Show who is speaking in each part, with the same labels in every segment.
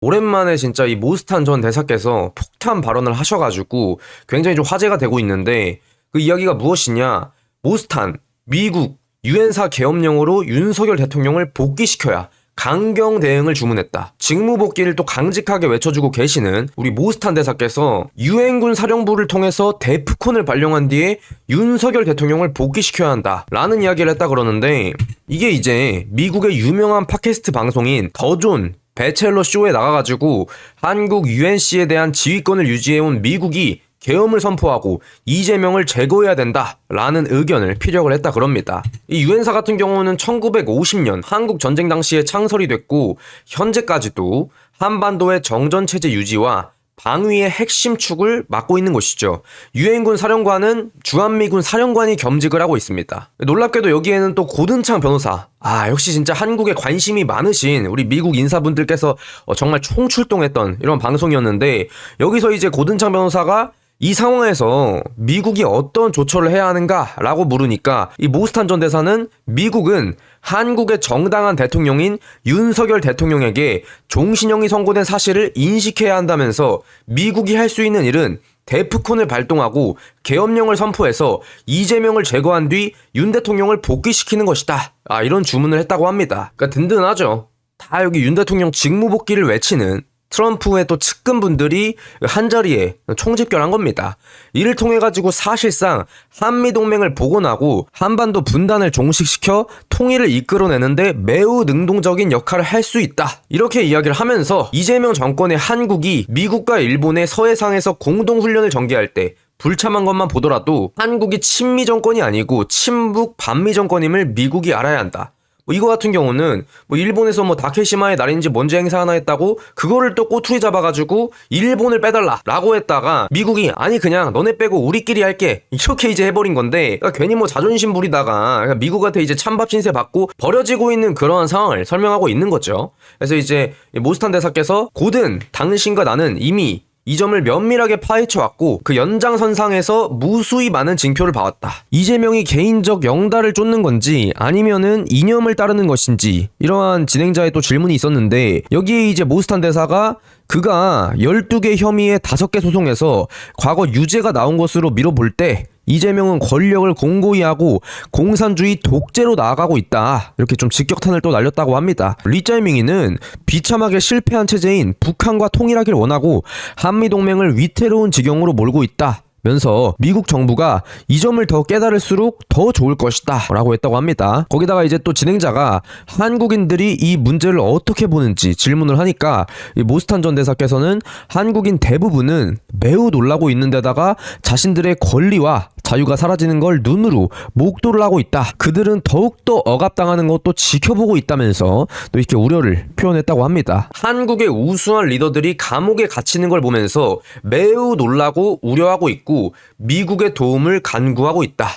Speaker 1: 오랜만에 진짜 이 모스탄 전 대사께서 폭탄 발언을 하셔가지고 굉장히 좀 화제가 되고 있는데, 그 이야기가 무엇이냐? 모스탄, 미국, 유엔사 계엄령으로 윤석열 대통령을 복귀시켜야 강경 대응을 주문했다. 직무 복귀를 또 강직하게 외쳐주고 계시는 우리 모스탄 대사께서 유엔군 사령부를 통해서 데프콘을 발령한 뒤에 윤석열 대통령을 복귀시켜야 한다 라는 이야기를 했다 그러는데, 이게 이제 미국의 유명한 팟캐스트 방송인 더존 배첼러 쇼에 나가가지고 한국 UNC에 대한 지휘권을 유지해온 미국이 계엄을 선포하고 이재명을 제거해야 된다라는 의견을 피력을 했다 그럽니다. 이 유엔사 같은 경우는 1950년 한국 전쟁 당시에 창설이 됐고, 현재까지도 한반도의 정전체제 유지와 방위의 핵심 축을 맡고 있는 곳이죠. 유엔군 사령관은 주한미군 사령관이 겸직을 하고 있습니다. 놀랍게도 여기에는 또 고든창 변호사, 역시 진짜 한국에 관심이 많으신 우리 미국 인사분들께서 정말 총출동했던 이런 방송이었는데, 여기서 이제 고든창 변호사가 이 상황에서 미국이 어떤 조처를 해야 하는가라고 물으니까, 이 모스탄 전 대사는 미국은 한국의 정당한 대통령인 윤석열 대통령에게 종신형이 선고된 사실을 인식해야 한다면서, 미국이 할 수 있는 일은 데프콘을 발동하고 계엄령을 선포해서 이재명을 제거한 뒤 윤 대통령을 복귀시키는 것이다, 이런 주문을 했다고 합니다. 그러니까 든든하죠. 다 여기 윤 대통령 직무 복귀를 외치는 트럼프의 또 측근분들이 한자리에 총집결한 겁니다. 이를 통해 가지고 사실상 한미동맹을 복원하고 한반도 분단을 종식시켜 통일을 이끌어내는데 매우 능동적인 역할을 할 수 있다, 이렇게 이야기를 하면서 이재명 정권의 한국이 미국과 일본의 서해상에서 공동훈련을 전개할 때 불참한 것만 보더라도 한국이 친미 정권이 아니고 친북 반미 정권임을 미국이 알아야 한다. 이거 같은 경우는 일본에서 다케시마의 날인지 뭔지 행사 하나 했다고 그거를 또 꼬투리 잡아가지고 일본을 빼달라 라고 했다가 미국이 아니 그냥 너네 빼고 우리끼리 할게 이렇게 이제 해버린 건데, 그러니까 괜히 자존심 부리다가 미국한테 이제 찬밥 신세 받고 버려지고 있는 그런 상황을 설명하고 있는 거죠. 그래서 이제 모스탄 대사께서 고든 당신과 나는 이미 이 점을 면밀하게 파헤쳐왔고 그 연장선상에서 무수히 많은 징표를 봐왔다. 이재명이 개인적 영달을 쫓는 건지 아니면은 이념을 따르는 것인지, 이러한 진행자의 또 질문이 있었는데, 여기에 이제 모스탄 대사가 그가 12개 혐의에 5개 소송에서 과거 유죄가 나온 것으로 미뤄볼 때 이재명은 권력을 공고히 하고 공산주의 독재로 나아가고 있다, 이렇게 좀 직격탄을 또 날렸다고 합니다. 리짜이밍이는 비참하게 실패한 체제인 북한과 통일하길 원하고 한미동맹을 위태로운 지경으로 몰고 있다 면서 미국 정부가 이 점을 더 깨달을수록 더 좋을 것이다 라고 했다고 합니다. 거기다가 이제 또 진행자가 한국인들이 이 문제를 어떻게 보는지 질문을 하니까 이 모스탄 전 대사께서는 한국인 대부분은 매우 놀라고 있는 데다가 자신들의 권리와 자유가 사라지는 걸 눈으로 목도를 하고 있다, 그들은 더욱더 억압당하는 것도 지켜보고 있다면서 또 이렇게 우려를 표현했다고 합니다. 한국의 우수한 리더들이 감옥에 갇히는 걸 보면서 매우 놀라고 우려하고 있고 미국의 도움을 간구하고 있다.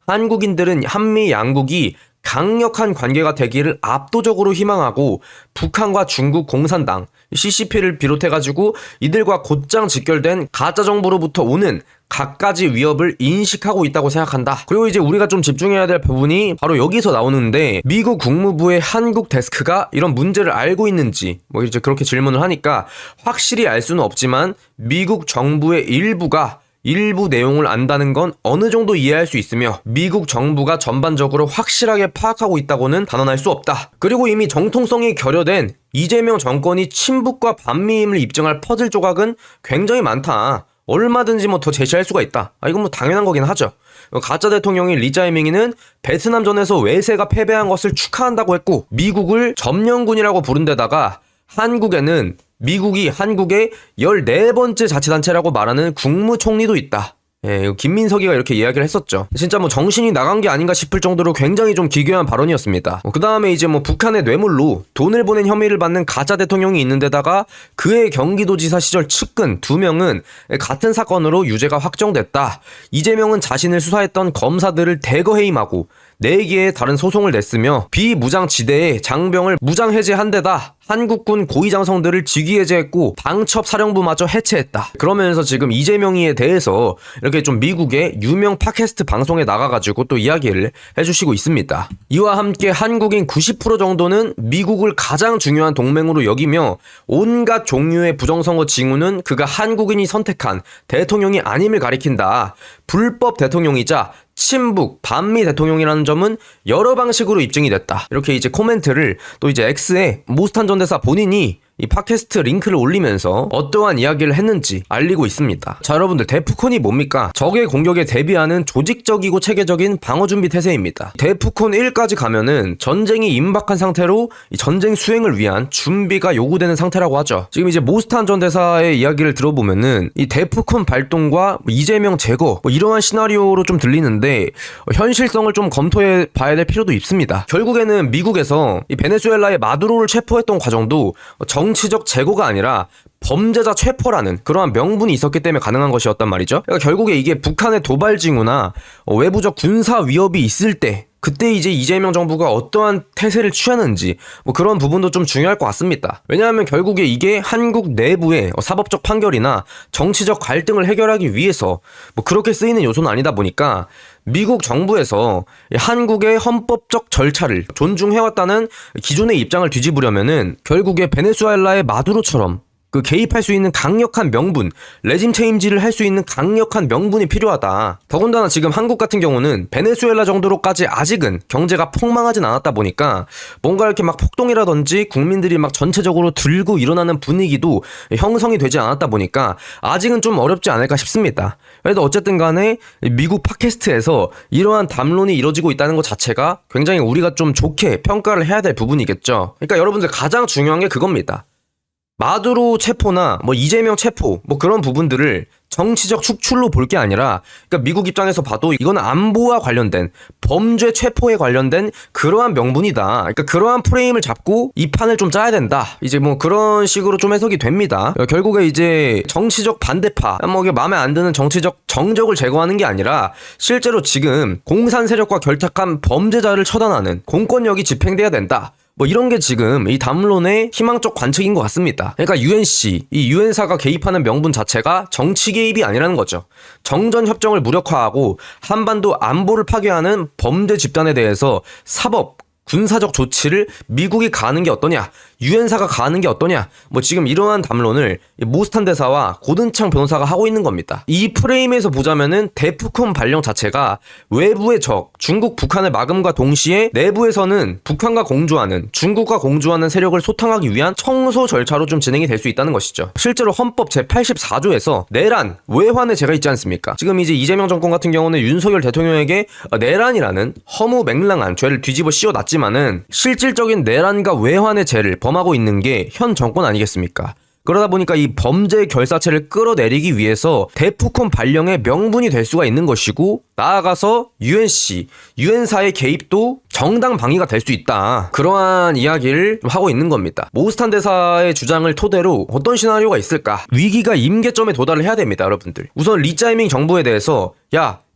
Speaker 1: 한국인들은 한미 양국이 강력한 관계가 되기를 압도적으로 희망하고 북한과 중국 공산당, CCP를 비롯해가지고 이들과 곧장 직결된 가짜 정보로부터 오는 갖가지 위협을 인식하고 있다고 생각한다. 그리고 이제 우리가 좀 집중해야 될 부분이 바로 여기서 나오는데, 미국 국무부의 한국 데스크가 이런 문제를 알고 있는지 이제 그렇게 질문을 하니까 확실히 알 수는 없지만 미국 정부의 일부 내용을 안다는 건 어느 정도 이해할 수 있으며 미국 정부가 전반적으로 확실하게 파악하고 있다고는 단언할 수 없다. 그리고 이미 정통성이 결여된 이재명 정권이 친북과 반미임을 입증할 퍼즐 조각은 굉장히 많다. 얼마든지 더 제시할 수가 있다. 이건 당연한 거긴 하죠. 가짜 대통령인 리짜이밍이는 베트남전에서 외세가 패배한 것을 축하한다고 했고, 미국을 점령군이라고 부른 데다가 한국에는 미국이 한국의 14번째 자치단체라고 말하는 국무총리도 있다. 김민석이가 이렇게 이야기를 했었죠. 진짜 정신이 나간 게 아닌가 싶을 정도로 굉장히 좀 기괴한 발언이었습니다. 그 다음에 이제 북한의 뇌물로 돈을 보낸 혐의를 받는 가짜 대통령이 있는 데다가 그의 경기도지사 시절 측근 2명은 같은 사건으로 유죄가 확정됐다. 이재명은 자신을 수사했던 검사들을 대거 해임하고 4개의 다른 소송을 냈으며 비무장지대에 장병을 무장해제한 데다 한국군 고위장성들을 직위해제했고 방첩 사령부마저 해체했다. 그러면서 지금 이재명이에 대해서 이렇게 좀 미국의 유명 팟캐스트 방송에 나가가지고 또 이야기를 해주시고 있습니다. 이와 함께 한국인 90% 정도는 미국을 가장 중요한 동맹으로 여기며 온갖 종류의 부정선거 징후는 그가 한국인이 선택한 대통령이 아님을 가리킨다. 불법 대통령이자 친북, 반미 대통령이라는 점은 여러 방식으로 입증이 됐다. 이렇게 이제 코멘트를 또 이제 X에 모스탄 전 대사 본인이 이 팟캐스트 링크를 올리면서 어떠한 이야기를 했는지 알리고 있습니다. 자, 여러분들, 데프콘이 뭡니까? 적의 공격에 대비하는 조직적이고 체계적인 방어준비 태세입니다. 데프콘 1까지 가면은 전쟁이 임박한 상태로 이 전쟁 수행을 위한 준비가 요구되는 상태라고 하죠. 지금 이제 모스탄 전 대사의 이야기를 들어보면은 이 데프콘 발동과 이재명 제거 이러한 시나리오로 좀 들리는데 현실성을 좀 검토해 봐야 될 필요도 있습니다. 결국에는 미국에서 이 베네수엘라의 마두로를 체포했던 과정도 정치적 제거가 아니라 범죄자 체포라는 그러한 명분이 있었기 때문에 가능한 것이었단 말이죠. 그러니까 결국에 이게 북한의 도발 징후나 외부적 군사 위협이 있을 때 그때 이제 이재명 정부가 어떠한 태세를 취하는지 그런 부분도 좀 중요할 것 같습니다. 왜냐하면 결국에 이게 한국 내부의 사법적 판결이나 정치적 갈등을 해결하기 위해서 그렇게 쓰이는 요소는 아니다 보니까 미국 정부에서 한국의 헌법적 절차를 존중해왔다는 기존의 입장을 뒤집으려면은 결국에 베네수엘라의 마두로처럼 그 개입할 수 있는 강력한 명분, 레짐 체인지를 할 수 있는 강력한 명분이 필요하다. 더군다나 지금 한국 같은 경우는 베네수엘라 정도로까지 아직은 경제가 폭망하진 않았다 보니까 뭔가 이렇게 막 폭동이라든지 국민들이 막 전체적으로 들고 일어나는 분위기도 형성이 되지 않았다 보니까 아직은 좀 어렵지 않을까 싶습니다. 그래도 어쨌든 간에 미국 팟캐스트에서 이러한 담론이 이뤄지고 있다는 것 자체가 굉장히 우리가 좀 좋게 평가를 해야 될 부분이겠죠. 그러니까 여러분들 가장 중요한 게 그겁니다. 마두로 체포나 이재명 체포 그런 부분들을 정치적 축출로 볼 게 아니라 그러니까 미국 입장에서 봐도 이건 안보와 관련된 범죄 체포에 관련된 그러한 명분이다. 그러니까 그러한 프레임을 잡고 이 판을 좀 짜야 된다. 이제 그런 식으로 좀 해석이 됩니다. 결국에 이제 정치적 반대파 이게 마음에 안 드는 정치적 정적을 제거하는 게 아니라 실제로 지금 공산 세력과 결탁한 범죄자를 처단하는 공권력이 집행돼야 된다. 이런 게 지금 이 담론의 희망적 관측인 것 같습니다. 그러니까 UNC, 이 유엔사가 개입하는 명분 자체가 정치 개입이 아니라는 거죠. 정전 협정을 무력화하고 한반도 안보를 파괴하는 범죄 집단에 대해서 사법, 군사적 조치를 미국이 가하는 게 어떠냐, 유엔사가 가하는 게 어떠냐, 지금 이러한 담론을 모스탄 대사와 고든창 변호사가 하고 있는 겁니다. 이 프레임에서 보자면은 데프콘 발령 자체가 외부의 적, 중국, 북한을 막음과 동시에 내부에서는 북한과 공조하는, 중국과 공조하는 세력을 소탕하기 위한 청소 절차로 좀 진행이 될 수 있다는 것이죠. 실제로 헌법 제84조에서 내란, 외환의 죄가 있지 않습니까? 지금 이제 이재명 정권 같은 경우는 윤석열 대통령에게 내란이라는 허무맹랑한 죄를 뒤집어 씌워놨지 만은 실질적인 내란과 외환의 죄를 범하고 있는 게 현 정권 아니겠습니까? 그러다 보니까 이 범죄 결사체를 끌어내리기 위해서 데프콘 발령의 명분이 될 수가 있는 것이고, 나아가서 UNC, 유엔사의 개입도 정당 방위가 될 수 있다. 그러한 이야기를 하고 있는 겁니다. 모스탄 대사의 주장을 토대로 어떤 시나리오가 있을까? 위기가 임계점에 도달을 해야 됩니다, 여러분들. 우선 리짜이밍 정부에 대해서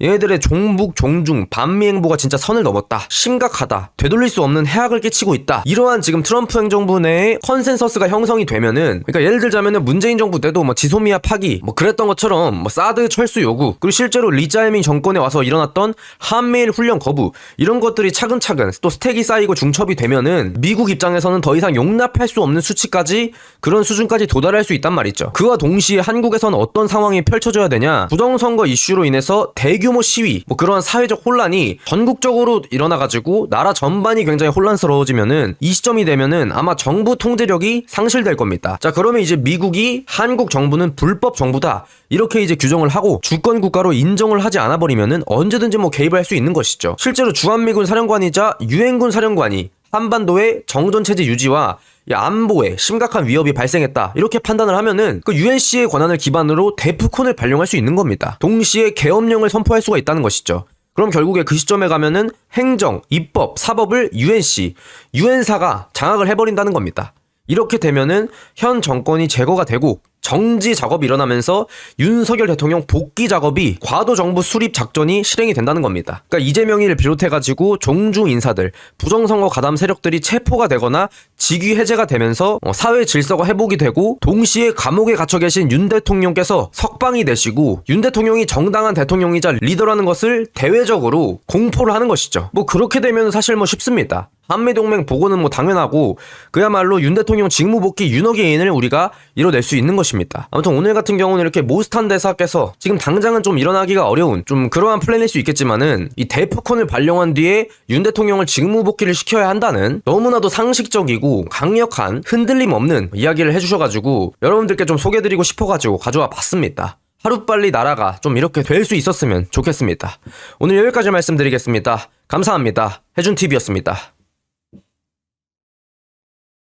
Speaker 1: 얘네들의 종북, 종중, 반미 행보가 진짜 선을 넘었다. 심각하다. 되돌릴 수 없는 해악을 끼치고 있다. 이러한 지금 트럼프 행정부 내에 컨센서스가 형성이 되면은, 그러니까 예를 들자면은 문재인 정부 때도 지소미아 파기, 그랬던 것처럼 사드 철수 요구, 그리고 실제로 리짜이밍 정권에 와서 일어났던 한미일 훈련 거부, 이런 것들이 차근차근 또 스택이 쌓이고 중첩이 되면은 미국 입장에서는 더 이상 용납할 수 없는 수치까지, 그런 수준까지 도달할 수 있단 말이죠. 그와 동시에 한국에서는 어떤 상황이 펼쳐져야 되냐? 부정선거 이슈로 인해서 대규모 시위, 그런 사회적 혼란이 전국적으로 일어나가지고 나라 전반이 굉장히 혼란스러워지면은, 이 시점이 되면은 아마 정부 통제력이 상실될 겁니다. 자, 그러면 이제 미국이 한국 정부는 불법 정부다, 이렇게 이제 규정을 하고 주권 국가로 인정을 하지 않아 버리면은 언제든지 개입할 수 있는 것이죠. 실제로 주한미군 사령관이자 유엔군 사령관이 한반도의 정전체제 유지와 안보에 심각한 위협이 발생했다, 이렇게 판단을 하면은 그 UNC의 권한을 기반으로 데프콘을 발령할 수 있는 겁니다. 동시에 계엄령을 선포할 수가 있다는 것이죠. 그럼 결국에 그 시점에 가면은 행정, 입법, 사법을 UNC, 유엔사가 장악을 해버린다는 겁니다. 이렇게 되면은 현 정권이 제거가 되고 정지 작업이 일어나면서 윤석열 대통령 복귀 작업이 과도 정부 수립 작전이 실행이 된다는 겁니다. 그러니까 이재명이를 비롯해가지고 종중 인사들, 부정선거 가담 세력들이 체포가 되거나 직위 해제가 되면서 사회 질서가 회복이 되고 동시에 감옥에 갇혀 계신 윤 대통령께서 석방이 되시고 윤 대통령이 정당한 대통령이자 리더라는 것을 대외적으로 공포를 하는 것이죠. 뭐 그렇게 되면 사실 뭐 쉽습니다. 한미동맹 복원은 뭐 당연하고 그야말로 윤 대통령 직무복귀 윤허개인을 우리가 이뤄낼 수 있는 것입니다. 아무튼 오늘 같은 경우는 이렇게 모스탄 대사께서 지금 당장은 좀 일어나기가 어려운 좀 그러한 플랜일 수 있겠지만은 이 대포콘을 발령한 뒤에 윤 대통령을 직무복귀를 시켜야 한다는 너무나도 상식적이고 강력한 흔들림 없는 이야기를 해주셔가지고 여러분들께 좀 소개해드리고 싶어가지고 가져와 봤습니다. 하루빨리 나라가 좀 이렇게 될 수 있었으면 좋겠습니다. 오늘 여기까지 말씀드리겠습니다. 감사합니다. 해준TV였습니다.